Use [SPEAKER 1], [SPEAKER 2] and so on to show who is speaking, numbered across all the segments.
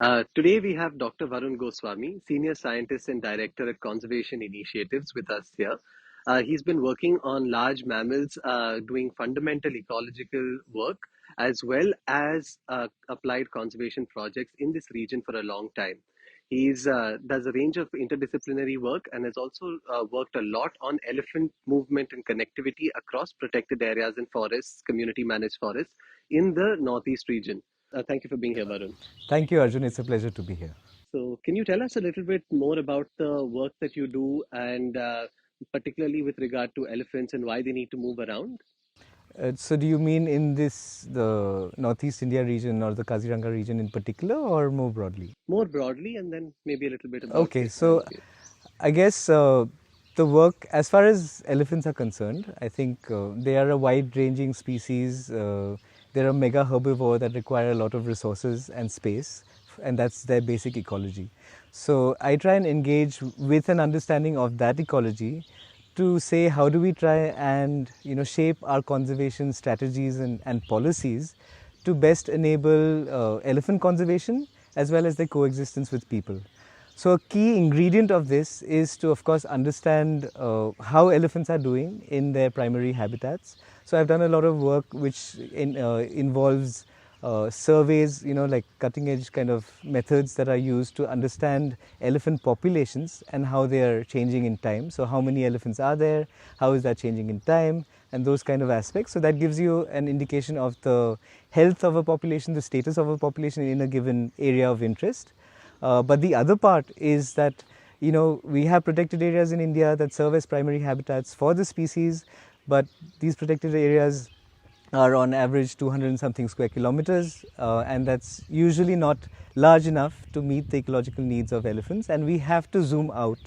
[SPEAKER 1] Today we have Dr. Varun Goswami, Senior Scientist and Director at Conservation Initiatives with us here. He's been working on large mammals, doing fundamental ecological work, as well as applied conservation projects in this region for a long time. He's does a range of interdisciplinary work and has also worked a lot on elephant movement and connectivity across protected areas and forests, community managed forests in the Northeast region. Thank you for being here, Varun.
[SPEAKER 2] Thank you, Arjun. It's a pleasure to be here.
[SPEAKER 1] So, can you tell us a little bit more about the work that you do and particularly with regard to elephants and why they need to move around?
[SPEAKER 2] So, do you mean in the Northeast India region or the Kaziranga region in particular, or more broadly?
[SPEAKER 1] More broadly, and then maybe a little bit about
[SPEAKER 2] Okay,
[SPEAKER 1] this
[SPEAKER 2] so
[SPEAKER 1] landscape.
[SPEAKER 2] I guess the work, as far as elephants are concerned, I think they are a wide-ranging species. They're a mega herbivore that require a lot of resources and space, and that's their basic ecology. So I try and engage with an understanding of that ecology to say how do we try and shape our conservation strategies and policies to best enable elephant conservation as well as their coexistence with people. So a key ingredient of this is to, of course, understand how elephants are doing in their primary habitats. So I've done a lot of work which involves surveys, like cutting edge kind of methods that are used to understand elephant populations and how they are changing in time. So how many elephants are there, how is that changing in time, and those kind of aspects. So that gives you an indication of the health of a population, the status of a population in a given area of interest. But the other part is that we have protected areas in India that serve as primary habitats for the species, but these protected areas are on average 200 and something square kilometers, and that's usually not large enough to meet the ecological needs of elephants. And we have to zoom out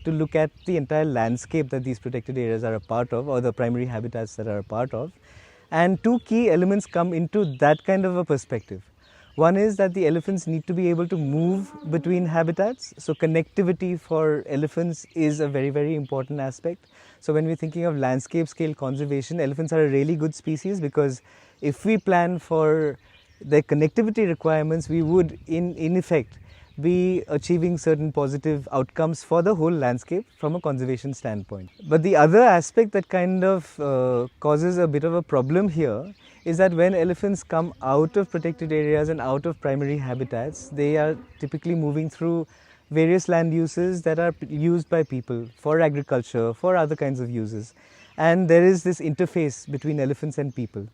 [SPEAKER 2] to look at the entire landscape that these protected areas are a part of, or the primary habitats that are a part of. And two key elements come into that kind of a perspective. One is that the elephants need to be able to move between habitats. So connectivity for elephants is a very, very important aspect. So when we're thinking of landscape scale conservation, elephants are a really good species because if we plan for their connectivity requirements, we would in effect be achieving certain positive outcomes for the whole landscape from a conservation standpoint. But the other aspect that kind of causes a bit of a problem here is that when elephants come out of protected areas and out of primary habitats, they are typically moving through various land uses that are used by people for agriculture, for other kinds of uses. And there is this interface between elephants and people.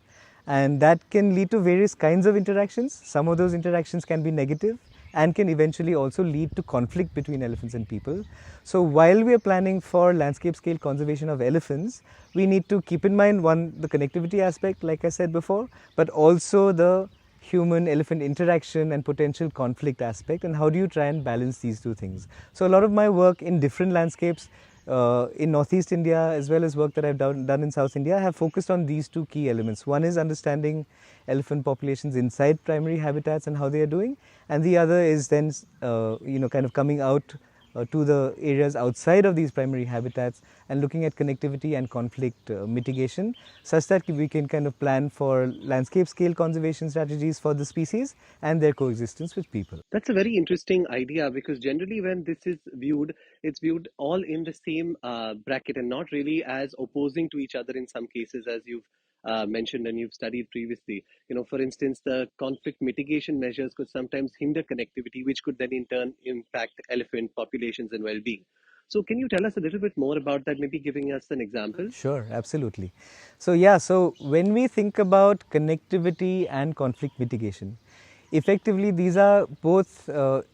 [SPEAKER 2] And that can lead to various kinds of interactions. Some of those interactions can be negative and can eventually also lead to conflict between elephants and people. So while we are planning for landscape scale conservation of elephants, we need to keep in mind, one, the connectivity aspect, like I said before, but also the human-elephant interaction and potential conflict aspect, and how do you try and balance these two things. So a lot of my work in different landscapes in Northeast India, as well as work that I've done in South India, have focused on these two key elements. One is understanding elephant populations inside primary habitats and how they are doing, and the other is then kind of coming out to the areas outside of these primary habitats and looking at connectivity and conflict mitigation, such that we can kind of plan for landscape scale conservation strategies for the species and their coexistence with people.
[SPEAKER 1] That's a very interesting idea because generally, when this is viewed, it's viewed all in the same bracket and not really as opposing to each other in some cases, as you've mentioned and you've studied previously. For instance, the conflict mitigation measures could sometimes hinder connectivity, which could then in turn impact elephant populations and well being. So, can you tell us a little bit more about that, maybe giving us an example?
[SPEAKER 2] Sure, absolutely. So yeah, so when we think about connectivity and conflict mitigation, effectively these are both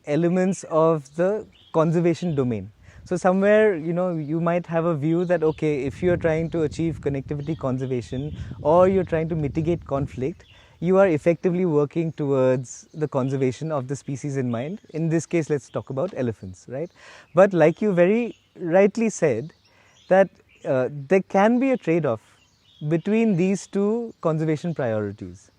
[SPEAKER 2] elements of the conservation domain. So somewhere, you might have a view that, okay, if you're trying to achieve connectivity conservation or you're trying to mitigate conflict, you are effectively working towards the conservation of the species in mind. In this case, let's talk about elephants, right? But like you very rightly said, that there can be a trade-off between these two conservation priorities.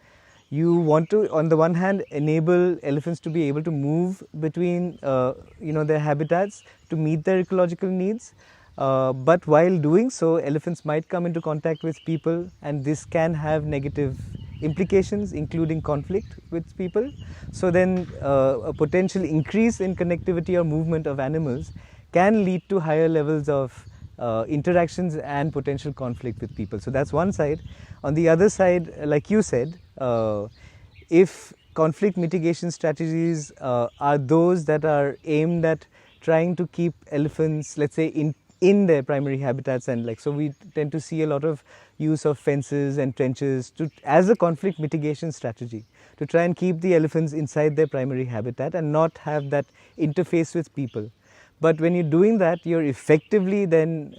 [SPEAKER 2] You want to, on the one hand, enable elephants to be able to move between their habitats to meet their ecological needs, but while doing so, elephants might come into contact with people, and this can have negative implications, including conflict with people. So then a potential increase in connectivity or movement of animals can lead to higher levels of interactions and potential conflict with people. So that's one side. On the other side, like you said, if conflict mitigation strategies are those that are aimed at trying to keep elephants, let's say, in their primary habitats, and like, so we tend to see a lot of use of fences and trenches as a conflict mitigation strategy to try and keep the elephants inside their primary habitat and not have that interface with people. But when you're doing that, you're effectively then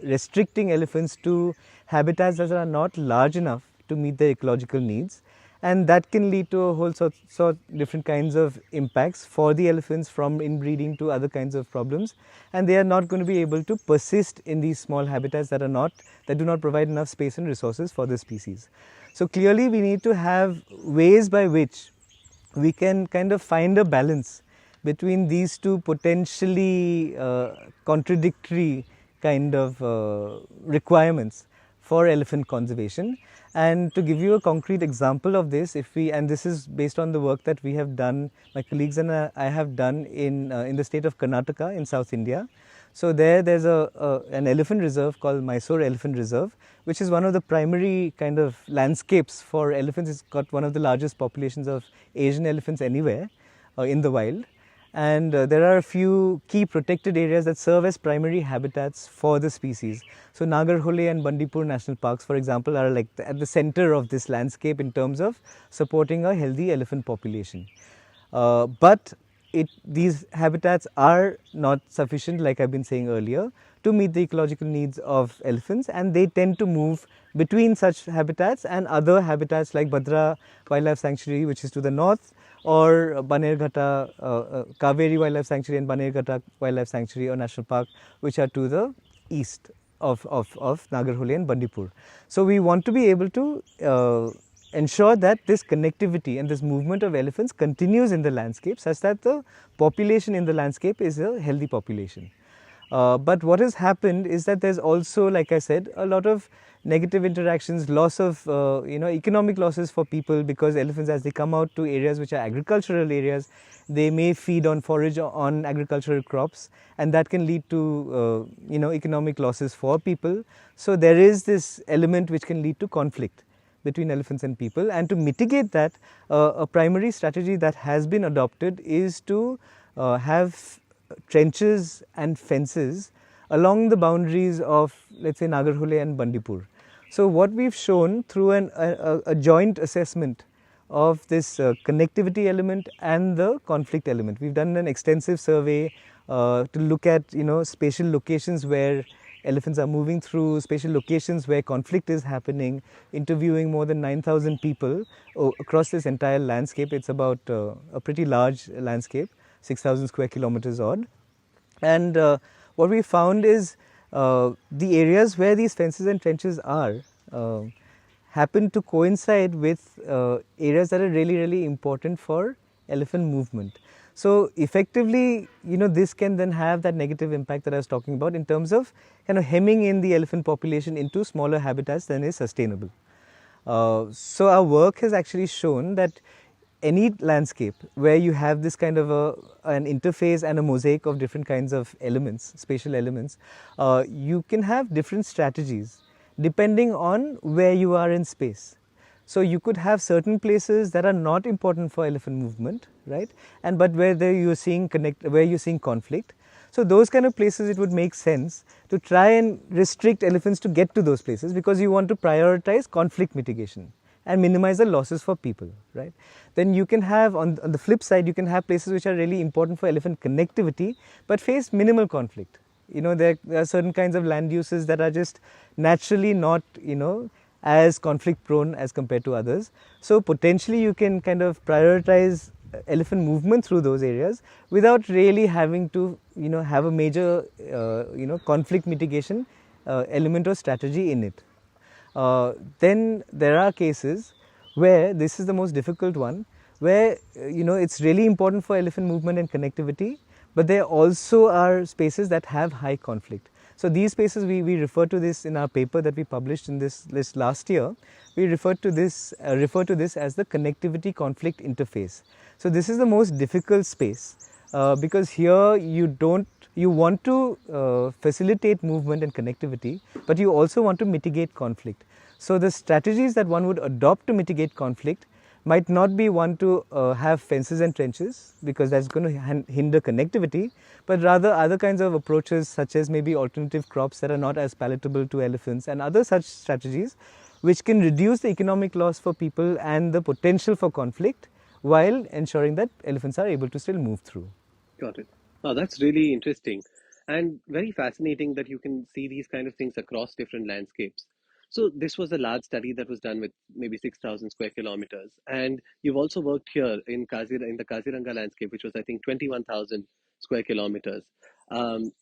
[SPEAKER 2] restricting elephants to habitats that are not large enough to meet their ecological needs, and that can lead to a whole sort different kinds of impacts for the elephants, from inbreeding to other kinds of problems, and they are not going to be able to persist in these small habitats that do not provide enough space and resources for the species. So clearly we need to have ways by which we can kind of find a balance between these two potentially contradictory kind of requirements for elephant conservation. And to give you a concrete example of this, and this is based on the work that we have done, my colleagues and I have done in the state of Karnataka in South India. So there's an elephant reserve called Mysore Elephant Reserve, which is one of the primary kind of landscapes for elephants. It's got one of the largest populations of Asian elephants anywhere in the wild. And there are a few key protected areas that serve as primary habitats for the species. So Nagarhole and Bandipur National Parks, for example, are like at the center of this landscape in terms of supporting a healthy elephant population. But these habitats are not sufficient, like I've been saying earlier, to meet the ecological needs of elephants, and they tend to move between such habitats and other habitats like Bhadra Wildlife Sanctuary, which is to the north, or Banerghata, Kaveri Wildlife Sanctuary and Banerghata Wildlife Sanctuary or National Park, which are to the east of Nagarhole and Bandipur. So we want to be able to ensure that this connectivity and this movement of elephants continues in the landscape, such that the population in the landscape is a healthy population. But what has happened is that there's also, like I said, a lot of negative interactions, loss of economic losses for people, because elephants, as they come out to areas which are agricultural areas, they may feed on forage on agricultural crops, and that can lead to economic losses for people. So there is this element which can lead to conflict between elephants and people, and to mitigate that, a primary strategy that has been adopted is to have trenches and fences along the boundaries of, let's say, Nagarhole and Bandipur. So what we've shown through a joint assessment of this connectivity element and the conflict element, we've done an extensive survey to look at spatial locations where elephants are moving through, spatial locations where conflict is happening, interviewing more than 9,000 people across this entire landscape. It's about a pretty large landscape, 6,000 square kilometers odd. And what we found is the areas where these fences and trenches are happen to coincide with areas that are really, really important for elephant movement. So effectively, this can then have that negative impact that I was talking about in terms of kind of hemming in the elephant population into smaller habitats than is sustainable. So our work has actually shown that any landscape where you have this kind of an interface and a mosaic of different kinds of elements, spatial elements, you can have different strategies depending on where you are in space. So you could have certain places that are not important for elephant movement, right? But where you're seeing conflict. So those kind of places, it would make sense to try and restrict elephants to get to those places, because you want to prioritize conflict mitigation and minimize the losses for people, right? Then you can have, on the flip side, you can have places which are really important for elephant connectivity but face minimal conflict. There are certain kinds of land uses that are just naturally not, as conflict prone as compared to others. So potentially you can kind of prioritize elephant movement through those areas without really having to, have a major, conflict mitigation element or strategy in it. Then there are cases where, this is the most difficult one, where it's really important for elephant movement and connectivity, but there also are spaces that have high conflict. So these spaces, we refer to this in our paper that we published in this list last year. We refer to this as the connectivity conflict interface. So this is the most difficult space because here you want to facilitate movement and connectivity, but you also want to mitigate conflict. So the strategies that one would adopt to mitigate conflict might not be one to have fences and trenches, because that's going to hinder connectivity, but rather other kinds of approaches, such as maybe alternative crops that are not as palatable to elephants, and other such strategies which can reduce the economic loss for people and the potential for conflict, while ensuring that elephants are able to still move through.
[SPEAKER 1] Got it. Oh, that's really interesting and very fascinating that you can see these kind of things across different landscapes. So this was a large study that was done with maybe 6,000 square kilometers, and you've also worked here in in the Kaziranga landscape, which was I think 21,000 square kilometers.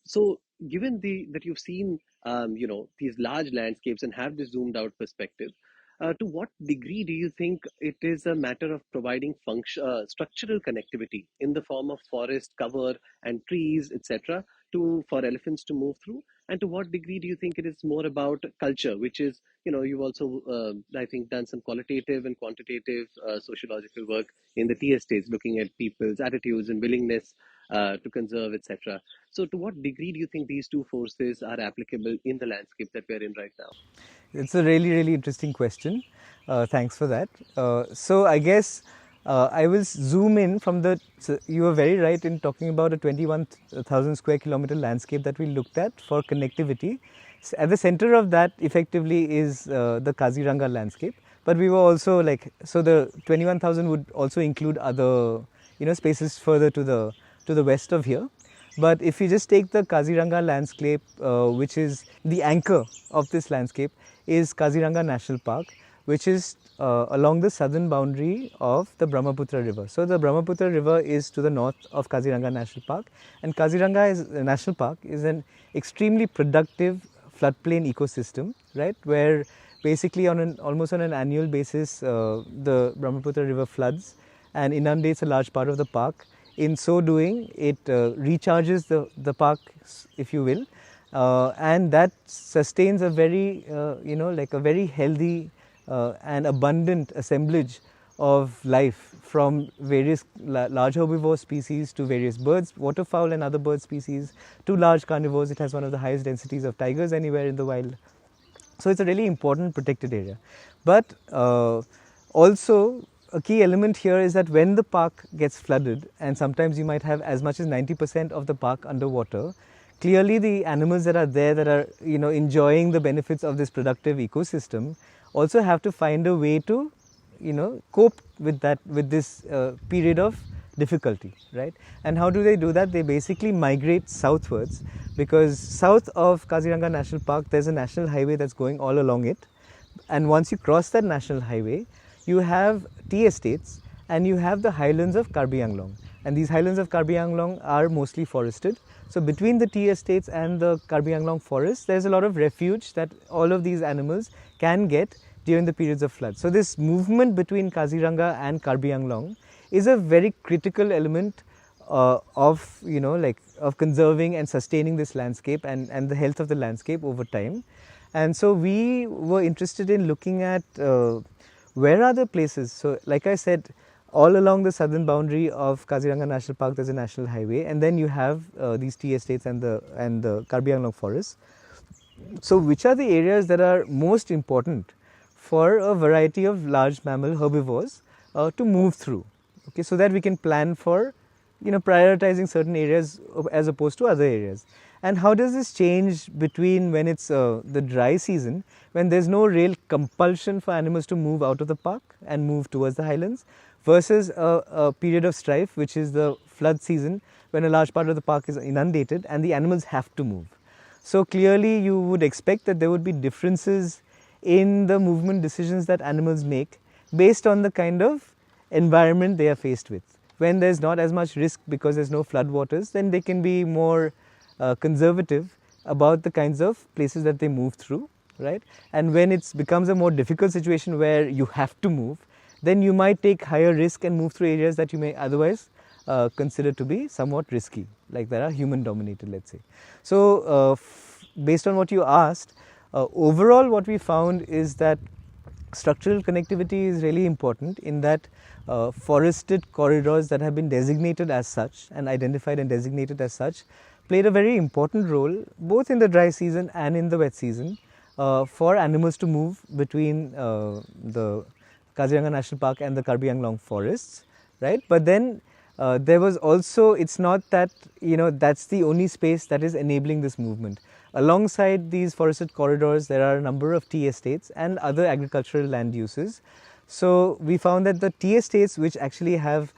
[SPEAKER 1] So given that you've seen these large landscapes and have this zoomed out perspective, to what degree do you think it is a matter of providing structural connectivity in the form of forest cover and trees, etc., for elephants to move through? And to what degree do you think it is more about culture, which is, you've also, I think, done some qualitative and quantitative sociological work in the tea estates, looking at people's attitudes and willingness to conserve, etc. So, to what degree do you think these two forces are applicable in the landscape that we're in right now?
[SPEAKER 2] It's a really, really interesting question. Thanks for that. So I guess I will zoom in from the. So you were very right in talking about a 21,000 square kilometer landscape that we looked at for connectivity. So at the center of that, effectively, is the Kaziranga landscape. But we were also so the 21,000 would also include other, spaces further to the west of here. But if you just take the Kaziranga landscape, which is the anchor of this landscape, is Kaziranga National Park, which is along the southern boundary of the Brahmaputra River. So the Brahmaputra River is to the north of Kaziranga National Park, and Kaziranga National Park is an extremely productive floodplain ecosystem, right, where basically almost on an annual basis the Brahmaputra River floods and inundates a large part of the park. In so doing, it recharges the park, if you will, and that sustains a very, a very healthy and abundant assemblage of life, from various large herbivore species to various birds, waterfowl and other bird species, to large carnivores. It has one of the highest densities of tigers anywhere in the wild. So it's a really important protected area. But also, a key element here is that when the park gets flooded, and sometimes you might have as much as 90% of the park underwater, clearly the animals that are there, that are enjoying the benefits of this productive ecosystem, also have to find a way to cope with this period of difficulty, right? And how do they do that? They basically migrate southwards, because south of Kaziranga National Park there's a national highway that's going all along it, and once you cross that national highway, you have tea estates and you have the highlands of Karbi Anglong, and these highlands of Karbi Anglong are mostly forested. So between the tea estates and the Karbi Anglong forest, there's a lot of refuge that all of these animals can get during the periods of flood. So this movement between Kaziranga and Karbi Anglong is a very critical element of conserving and sustaining this landscape and the health of the landscape over time. And so we were interested in looking at where are the places. So like I said, all along the southern boundary of Kaziranga National Park there's a national highway, and then you have these tea estates and the Karbi Anglong forests. So which are the areas that are most important for a variety of large mammal herbivores to move through, okay, so that we can plan for prioritizing certain areas as opposed to other areas. And how does this change between when it's the dry season, when there's no real compulsion for animals to move out of the park and move towards the highlands, versus a period of strife, which is the flood season, when a large part of the park is inundated and the animals have to move. So clearly you would expect that there would be differences in the movement decisions that animals make based on the kind of environment they are faced with. When there's not as much risk because there's no flood waters, then they can be more conservative about the kinds of places that they move through, right? And when it becomes a more difficult situation where you have to move, then you might take higher risk and move through areas that you may otherwise consider to be somewhat risky, like that are human dominated, let's say. So based on what you asked, overall what we found is that structural connectivity is really important in that forested corridors that have been designated as such and identified and designated as such played a very important role both in the dry season and in the wet season for animals to move between the Kaziranga National Park and the Karbi Anglong forests, right? But then there was also, it's not that, that's the only space that is enabling this movement. Alongside these forested corridors, there are a number of tea estates and other agricultural land uses. So we found that the tea estates, which actually have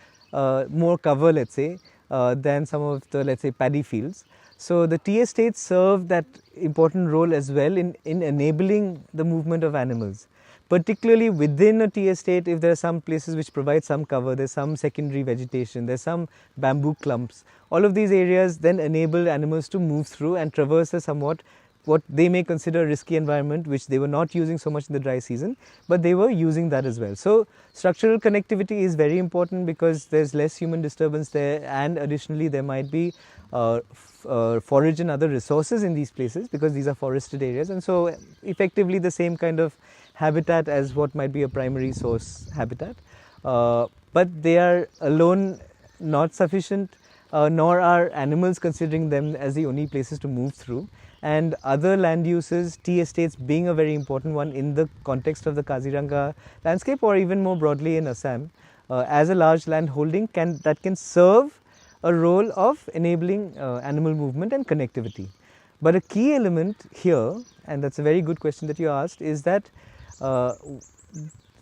[SPEAKER 2] more cover, let's say, than some of the, let's say, paddy fields. So the tea estates serve that important role as well in enabling the movement of animals. Particularly within a tea estate, if there are some places which provide some cover, there's some secondary vegetation, there's some bamboo clumps. All of these areas then enable animals to move through and traverse a somewhat what they may consider a risky environment, which they were not using so much in the dry season, but they were using that as well. So structural connectivity is very important because there's less human disturbance there, and additionally there might be forage and other resources in these places because these are forested areas, and so effectively the same kind of habitat as what might be a primary source habitat. But they are alone not sufficient, nor are animals considering them as the only places to move through. And other land uses, tea estates being a very important one in the context of the Kaziranga landscape, or even more broadly in Assam, as a large land holding that can serve a role of enabling animal movement and connectivity. But a key element here, and that's a very good question that you asked, is that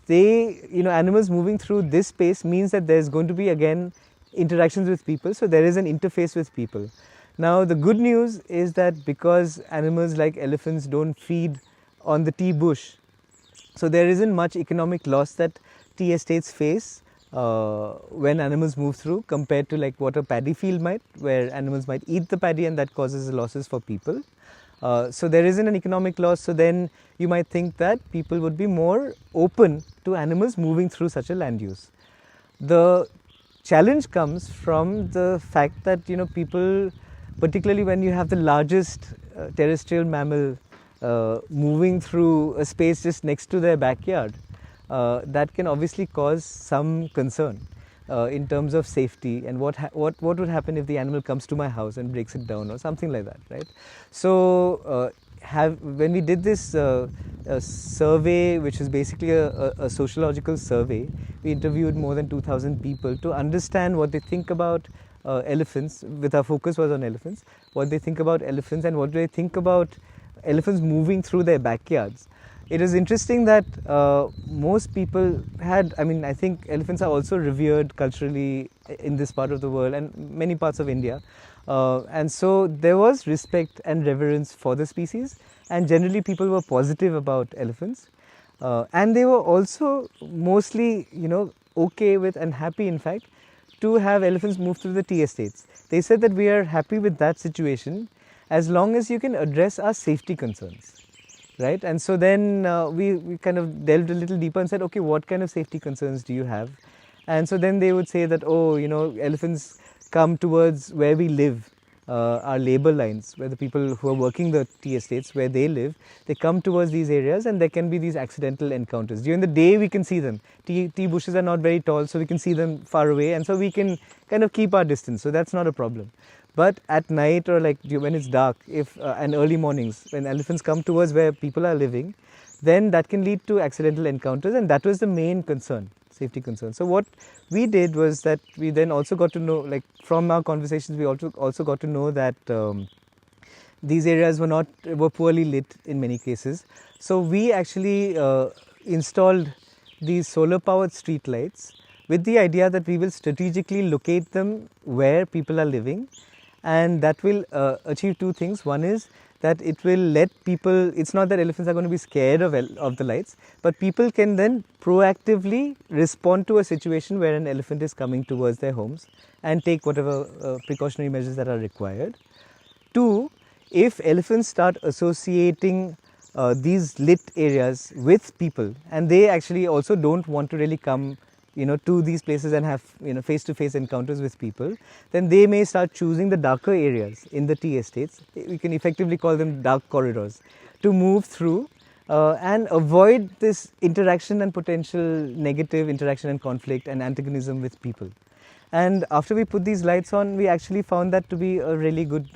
[SPEAKER 2] animals moving through this space means that there's going to be again interactions with people, so there is an interface with people. Now the good news is that because animals like elephants don't feed on the tea bush, so there isn't much economic loss that tea estates face when animals move through, compared to like what a paddy field might, where animals might eat the paddy and that causes losses for people. So there isn't an economic loss, so then you might think that people would be more open to animals moving through such a land use. The challenge comes from the fact that people, particularly when you have the largest terrestrial mammal moving through a space just next to their backyard, that can obviously cause some concern in terms of safety and what would happen if the animal comes to my house and breaks it down or something like that, right? So when we did this survey, which is basically a sociological survey, we interviewed more than 2,000 people to understand what they think about elephants, with our focus was on elephants, what they think about elephants and what they think about elephants moving through their backyards. It is interesting that most people I think elephants are also revered culturally in this part of the world and many parts of India. And so there was respect and reverence for the species, and generally people were positive about elephants. And they were also mostly, okay with and happy, in fact, to have elephants move through the tea estates. They said that we are happy with that situation as long as you can address our safety concerns. Right, and so then we kind of delved a little deeper and said, okay, what kind of safety concerns do you have? And so then they would say that, elephants come towards where we live, our labor lines, where the people who are working the tea estates, where they live, they come towards these areas and there can be these accidental encounters. During the day we can see them. Tea bushes are not very tall, so we can see them far away, and so we can kind of keep our distance, so that's not a problem. But at night, or like when it's dark, and early mornings, when elephants come towards where people are living, then that can lead to accidental encounters, and that was the main concern, safety concern. So what we did was that we then also got to know, like from our conversations, we also got to know that these areas were poorly lit in many cases. So we actually installed these solar-powered street lights with the idea that we will strategically locate them where people are living. And that will achieve two things. One is that it will let people, it's not that elephants are going to be scared of the lights, but people can then proactively respond to a situation where an elephant is coming towards their homes and take whatever precautionary measures that are required. Two, if elephants start associating these lit areas with people, and they actually also don't want to really come to these places and have face-to-face encounters with people, then they may start choosing the darker areas in the tea estates. We can effectively call them dark corridors to move through and avoid this interaction and potential negative interaction and conflict and antagonism with people. And after we put these lights on, we actually found that to be a really good,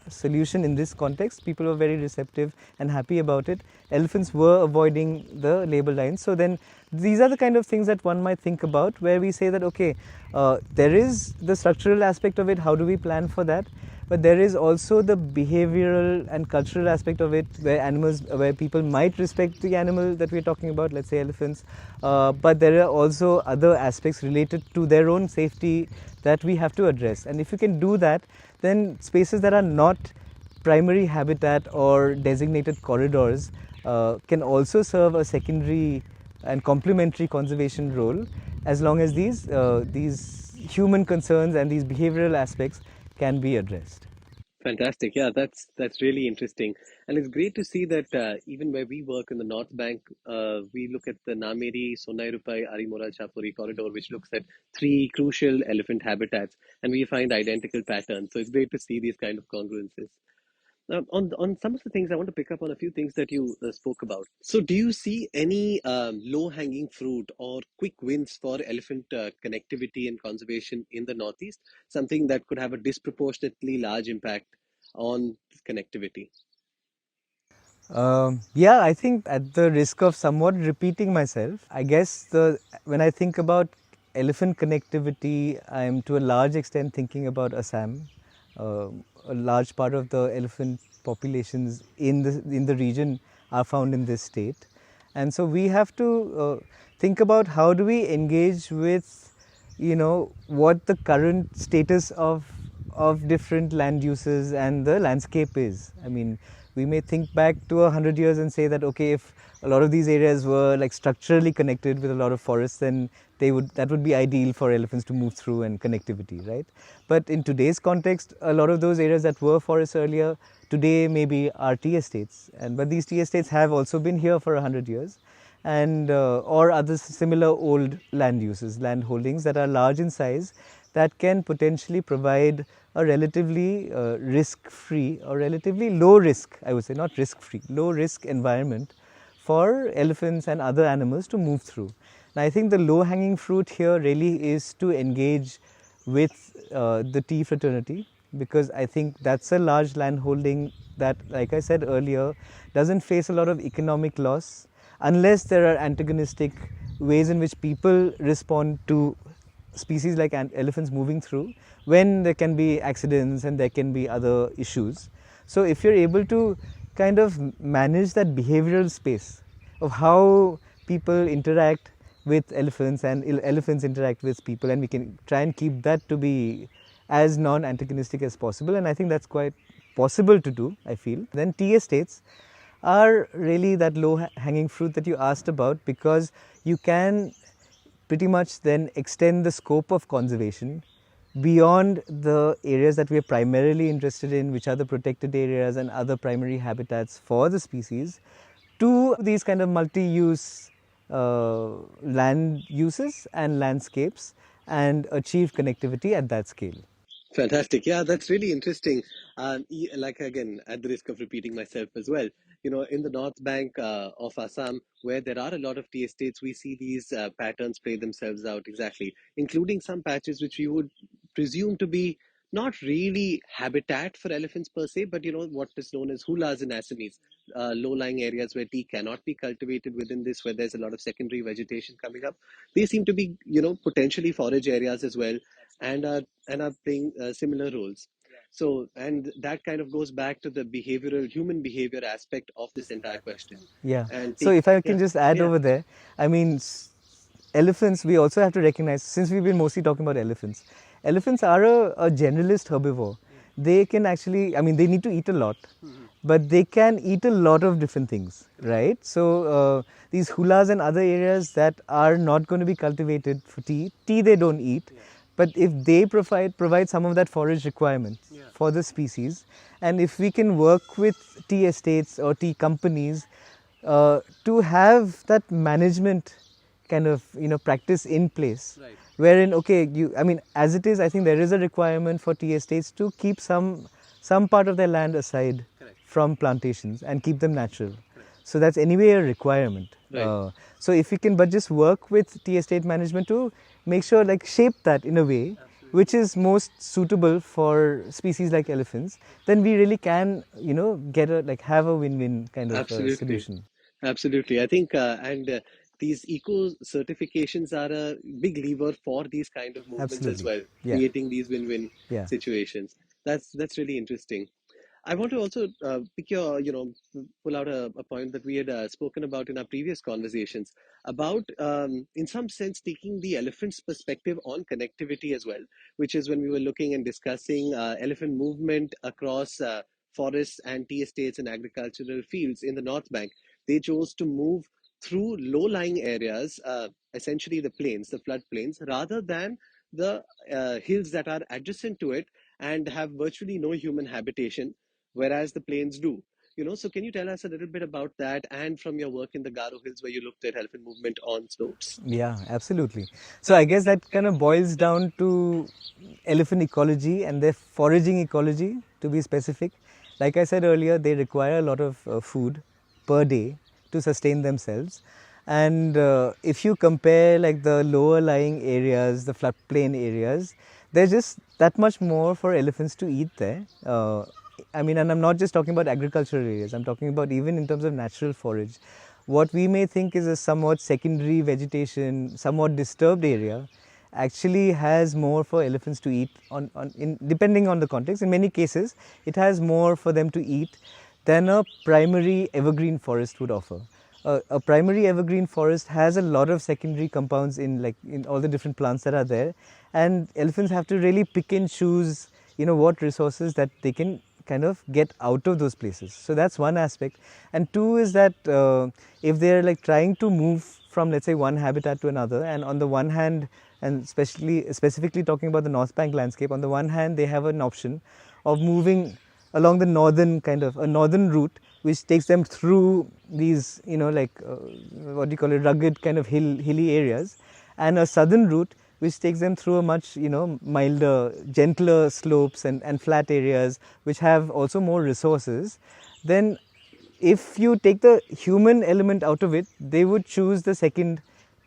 [SPEAKER 2] solution in this context. People were very receptive and happy about it. Elephants were avoiding the label lines. So then these are the kind of things that one might think about, where we say that, okay, there is the structural aspect of it. How do we plan for that? But there is also the behavioral and cultural aspect of it, where people might respect the animal that we're talking about, let's say elephants, but there are also other aspects related to their own safety that we have to address. And if you can do that, then spaces that are not primary habitat or designated corridors can also serve a secondary and complementary conservation role, as long as these human concerns and these behavioral aspects can be addressed.
[SPEAKER 1] Fantastic. Yeah, that's really interesting, and it's great to see that even where we work in the North Bank, we look at the Nameri, Sonairupai, Arimora, Chapuri corridor, which looks at three crucial elephant habitats, and we find identical patterns. So it's great to see these kind of congruences. On some of the things, I want to pick up on a few things that you spoke about. So, do you see any low-hanging fruit or quick wins for elephant connectivity and conservation in the Northeast? Something that could have a disproportionately large impact on connectivity.
[SPEAKER 2] Yeah, I think at the risk of somewhat repeating myself, I guess when I think about elephant connectivity, I'm to a large extent thinking about Assam. Uh, a large part of the elephant populations in the region are found in this state, and so we have to think about how do we engage with what the current status of different land uses and the landscape is. I mean, we may think back to 100 years and say that, okay, if a lot of these areas were like structurally connected with a lot of forests, then that would be ideal for elephants to move through and connectivity, right? But in today's context, a lot of those areas that were forests earlier today maybe are tea estates, but these tea estates have also been here for 100 years, and or other similar old land uses, land holdings that are large in size, that can potentially provide a relatively risk-free or relatively low risk, I would say, not risk-free, low risk environment for elephants and other animals to move through. Now, I think the low-hanging fruit here really is to engage with the tea fraternity, because I think that's a large land holding that, like I said earlier, doesn't face a lot of economic loss unless there are antagonistic ways in which people respond to species like elephants moving through, when there can be accidents and there can be other issues. So if you're able to kind of manage that behavioral space of how people interact with elephants and elephants interact with people, and we can try and keep that to be as non-antagonistic as possible, and I think that's quite possible to do, I feel. Then tea estates are really that low-hanging fruit that you asked about, because you can pretty much then extend the scope of conservation beyond the areas that we are primarily interested in, which are the protected areas and other primary habitats for the species, to these kind of multi-use land uses and landscapes, and achieve connectivity at that scale.
[SPEAKER 1] Fantastic. Yeah, that's really interesting. Like again, at the risk of repeating myself as well, in the North Bank of Assam, where there are a lot of tea estates, we see these patterns play themselves out exactly, including some patches which we would presume to be not really habitat for elephants per se, but what is known as hulas in Assamese, low-lying areas where tea cannot be cultivated within this, where there's a lot of secondary vegetation coming up. They seem to be, potentially forage areas as well, and are playing similar roles. So, and that kind of goes back to the human behavior aspect of this entire question.
[SPEAKER 2] Yeah.
[SPEAKER 1] And
[SPEAKER 2] So
[SPEAKER 1] take,
[SPEAKER 2] if I can
[SPEAKER 1] yeah,
[SPEAKER 2] just add
[SPEAKER 1] yeah,
[SPEAKER 2] over there, I mean, elephants, we also have to recognize, since we've been mostly talking about elephants, elephants are a generalist herbivore. They can actually, I mean, they need to eat a lot, but they can eat a lot of different things, right? So these hulas and other areas that are not going to be cultivated for tea they don't eat. But if they provide some of that forage requirement for the species, and if we can work with tea estates or tea companies to have that management kind of practice in place,
[SPEAKER 1] Right.
[SPEAKER 2] wherein I mean, as it is, I think there is a requirement for tea estates to keep some part of their land aside
[SPEAKER 1] Correct.
[SPEAKER 2] from plantations and keep them natural.
[SPEAKER 1] Correct.
[SPEAKER 2] So that's anyway a requirement.
[SPEAKER 1] Right.
[SPEAKER 2] So if we can but just work with tea estate management to make sure, like, shape that in a way which
[SPEAKER 1] Absolutely.
[SPEAKER 2] is most suitable for species like elephants, then we really can, get a like have a win-win kind of
[SPEAKER 1] Absolutely.
[SPEAKER 2] solution.
[SPEAKER 1] Absolutely. I think, and these eco certifications are a big lever for these kind of movements as
[SPEAKER 2] Absolutely.
[SPEAKER 1] well,
[SPEAKER 2] Yeah.
[SPEAKER 1] creating these win-win
[SPEAKER 2] Yeah.
[SPEAKER 1] situations. That's really interesting. I want to also pick your, pull out a point that we had spoken about in our previous conversations about, in some sense, taking the elephant's perspective on connectivity as well, which is when we were looking and discussing elephant movement across forests and tea estates and agricultural fields in the North Bank. They chose to move through low-lying areas, essentially the plains, the floodplains, rather than the hills that are adjacent to it and have virtually no human habitation, whereas the plains do. So can you tell us a little bit about that and from your work in the Garo Hills where you looked at elephant movement on slopes?
[SPEAKER 2] Yeah, absolutely. So I guess that kind of boils down to elephant ecology and their foraging ecology, to be specific. Like I said earlier, they require a lot of food per day to sustain themselves. And if you compare like the lower lying areas, the floodplain areas, there's just that much more for elephants to eat there. I mean, and I'm not just talking about agricultural areas, I'm talking about even in terms of natural forage. What we may think is a somewhat secondary vegetation, somewhat disturbed area, actually has more for elephants to eat depending on the context. In many cases, it has more for them to eat than a primary evergreen forest would offer. A primary evergreen forest has a lot of secondary compounds in all the different plants that are there, and elephants have to really pick and choose what resources that they can kind of get out of those places. So that's one aspect. And two is that if they're like trying to move from, let's say, one habitat to another, and on the one hand, and specifically talking about the North Bank landscape, on the one hand they have an option of moving along the northern kind of a northern route which takes them through these what do you call it, rugged kind of hilly areas, and a southern route which takes them through a much milder, gentler slopes and flat areas which have also more resources. Then if you take the human element out of it, they would choose the second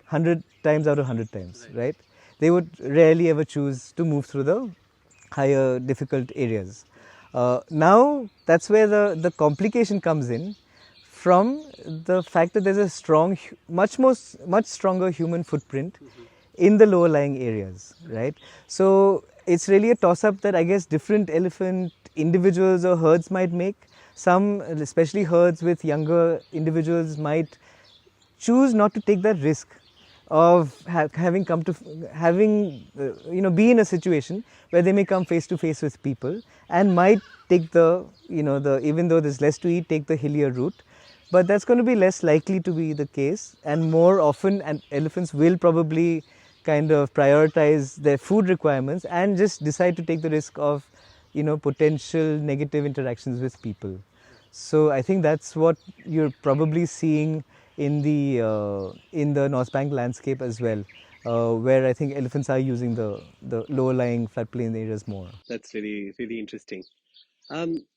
[SPEAKER 2] 100 times out of 100 times, right? They would rarely ever choose to move through the higher difficult areas. Now that's where the complication comes in, from the fact that there's a strong, much stronger human footprint in the lower lying areas, right? So it's really a toss up that I guess different elephant individuals or herds might make. Some, especially herds with younger individuals, might choose not to take that risk of having come to having be in a situation where they may come face to face with people and might take the even though there's less to eat, take the hillier route. But that's going to be less likely to be the case, and more often, and elephants will probably kind of prioritize their food requirements and just decide to take the risk of potential negative interactions with people. So I think that's what you're probably seeing in the North Bank landscape as well, where I think elephants are using the lower lying floodplain areas more.
[SPEAKER 1] That's really, really interesting.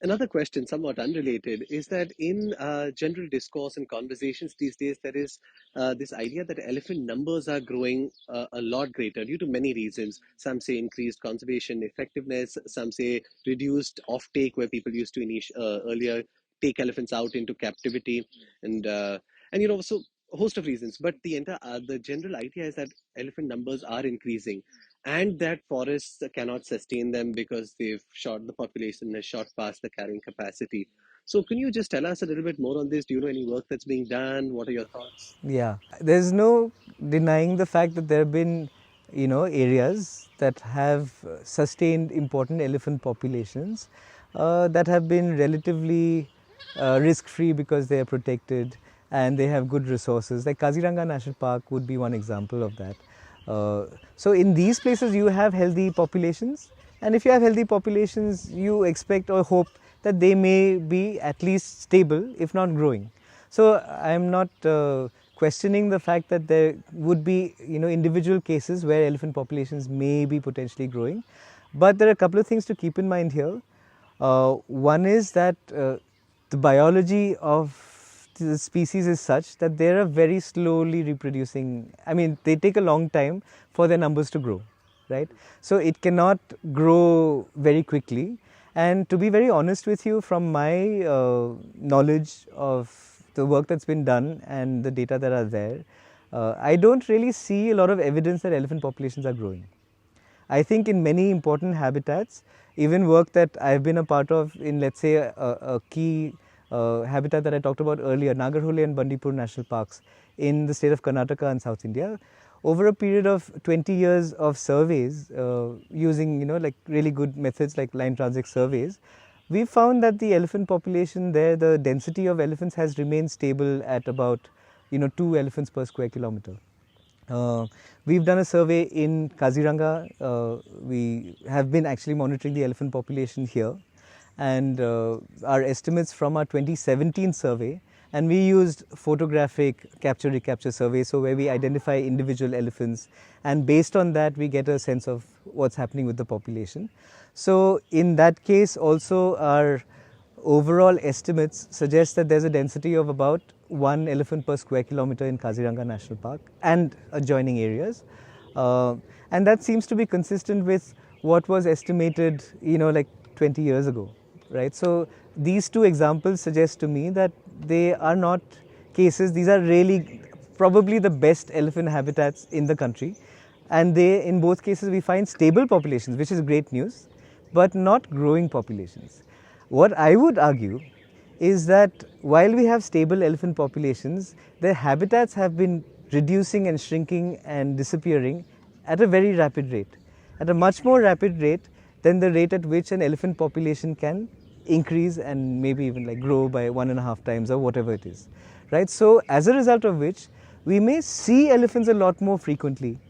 [SPEAKER 1] Another question, somewhat unrelated, is that in general discourse and conversations these days, there is this idea that elephant numbers are growing a lot greater due to many reasons. Some say increased conservation effectiveness, some say reduced offtake, where people used to earlier take elephants out into captivity, and so a host of reasons. But the general idea is that elephant numbers are increasing and that forests cannot sustain them because the population has shot past the carrying capacity. So, can you just tell us a little bit more on this? Do you know any work that's being done? What are your thoughts?
[SPEAKER 2] Yeah, there's no denying the fact that there have been, areas that have sustained important elephant populations that have been relatively risk-free because they are protected and they have good resources. Like Kaziranga National Park would be one example of that. So in these places you have healthy populations, and if you have healthy populations, you expect or hope that they may be at least stable, if not growing. So I'm not questioning the fact that there would be, individual cases where elephant populations may be potentially growing. But there are a couple of things to keep in mind here. One is that the biology of the species is such that they are very slowly reproducing. I mean, they take a long time for their numbers to grow, right? So it cannot grow very quickly. And to be very honest with you, from my knowledge of the work that's been done and the data that are there, I don't really see a lot of evidence that elephant populations are growing. I think in many important habitats, even work that I've been a part of in, let's say, a key habitat that I talked about earlier, Nagarhole and Bandipur National Parks in the state of Karnataka and South India, over a period of 20 years of surveys using, like really good methods like line transect surveys, we found that the elephant population there, the density of elephants has remained stable at about, 2 elephants per square kilometer. We've done a survey in Kaziranga. We have been actually monitoring the elephant population here, and our estimates from our 2017 survey, and we used photographic capture recapture survey, so where we identify individual elephants, and based on that we get a sense of what's happening with the population. So in that case also our overall estimates suggest that there's a density of about 1 elephant per square kilometer in Kaziranga National Park and adjoining areas. And that seems to be consistent with what was estimated, like 20 years ago, right? So these two examples suggest to me that they are not cases, these are really probably the best elephant habitats in the country. And they, in both cases, we find stable populations, which is great news, but not growing populations. What I would argue is that while we have stable elephant populations, their habitats have been reducing and shrinking and disappearing at a very rapid rate, at a much more rapid rate than the rate at which an elephant population can increase and maybe even like grow by 1.5 times or whatever it is, right? So as a result of which, we may see elephants a lot more frequently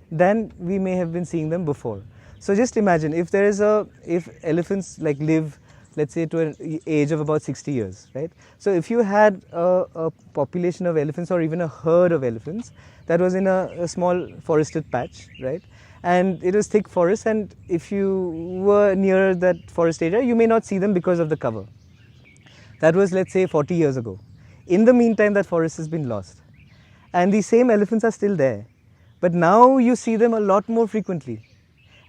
[SPEAKER 2] than we may have been seeing them before. So just imagine if elephants like live, let's say, to an age of about 60 years, right? So if you had a population of elephants or even a herd of elephants that was in a small forested patch, right? And it was thick forest, and if you were near that forest area, you may not see them because of the cover. That was, let's say, 40 years ago. In the meantime, that forest has been lost. And the same elephants are still there. But now you see them a lot more frequently.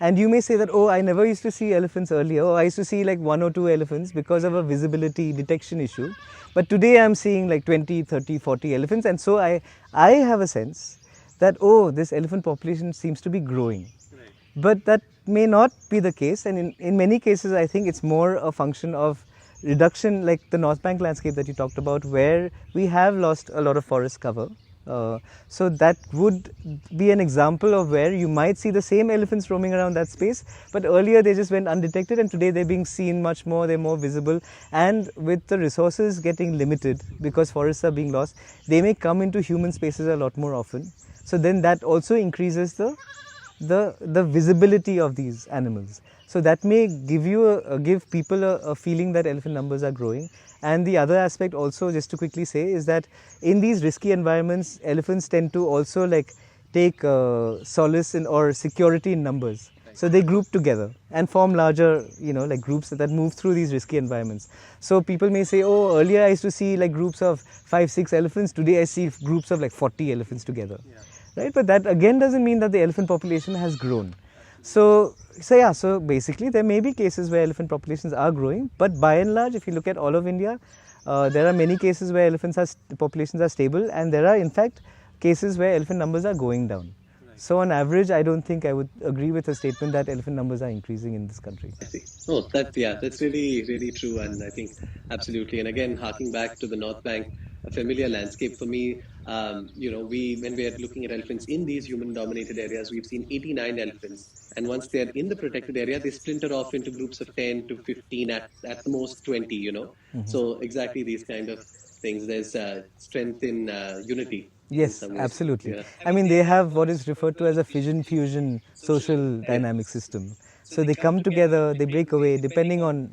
[SPEAKER 2] And you may say that, oh, I never used to see elephants earlier, or I used to see like 1 or 2 elephants because of a visibility detection issue. But today I'm seeing like 20, 30, 40 elephants. And so I have a sense that, oh, this elephant population seems to be growing. Right. But that may not be the case. And in many cases, I think it's more a function of reduction, like the North Bank landscape that you talked about, where we have lost a lot of forest cover. So that would be an example of where you might see the same elephants roaming around that space, but earlier they just went undetected, and today they're being seen much more, they're more visible, and with the resources getting limited because forests are being lost, they may come into human spaces a lot more often. So then that also increases the visibility of these animals. So that may give people a feeling that elephant numbers are growing. And the other aspect also, just to quickly say, is that in these risky environments, elephants tend to also like take solace in or security in numbers. So they group together and form larger, like groups that move through these risky environments. So people may say, oh, earlier I used to see like groups of 5, 6 elephants. Today I see groups of like 40 elephants together, right? But that again doesn't mean that the elephant population has grown. So basically there may be cases where elephant populations are growing, but by and large, if you look at all of India, there are many cases where populations are stable, and there are in fact cases where elephant numbers are going down. Right. So on average, I don't think I would agree with a statement that elephant numbers are increasing in this country.
[SPEAKER 1] I see. Oh, that's really, really true, and I think absolutely. And again, harking back to the North Bank, a familiar landscape for me. When we are looking at elephants in these human-dominated areas, we've seen 89 elephants, and once they are in the protected area, they splinter off into groups of 10 to 15, at the most 20. Mm-hmm. So exactly these kind of things. There's strength in unity.
[SPEAKER 2] Yes, absolutely. Yeah. I mean, they have what is referred to as a fission-fusion social dynamic system. So they come together, they break away depending on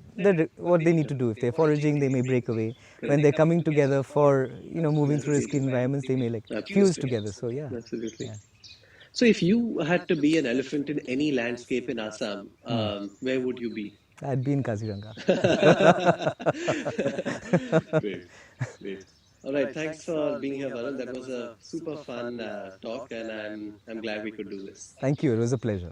[SPEAKER 2] what they need to do. If they're foraging, they may break away. When they're coming together for moving through risky environments, they may like fuse
[SPEAKER 1] Absolutely.
[SPEAKER 2] together. So yeah,
[SPEAKER 1] Absolutely.
[SPEAKER 2] yeah.
[SPEAKER 1] So, if you had to be an elephant in any landscape in Assam, where would you be?
[SPEAKER 2] I'd be in Kaziranga.
[SPEAKER 1] Great, great. All right, thanks for being here, Varun. That was a super fun talk, and I'm glad we could do this.
[SPEAKER 2] Thank you. It was a pleasure.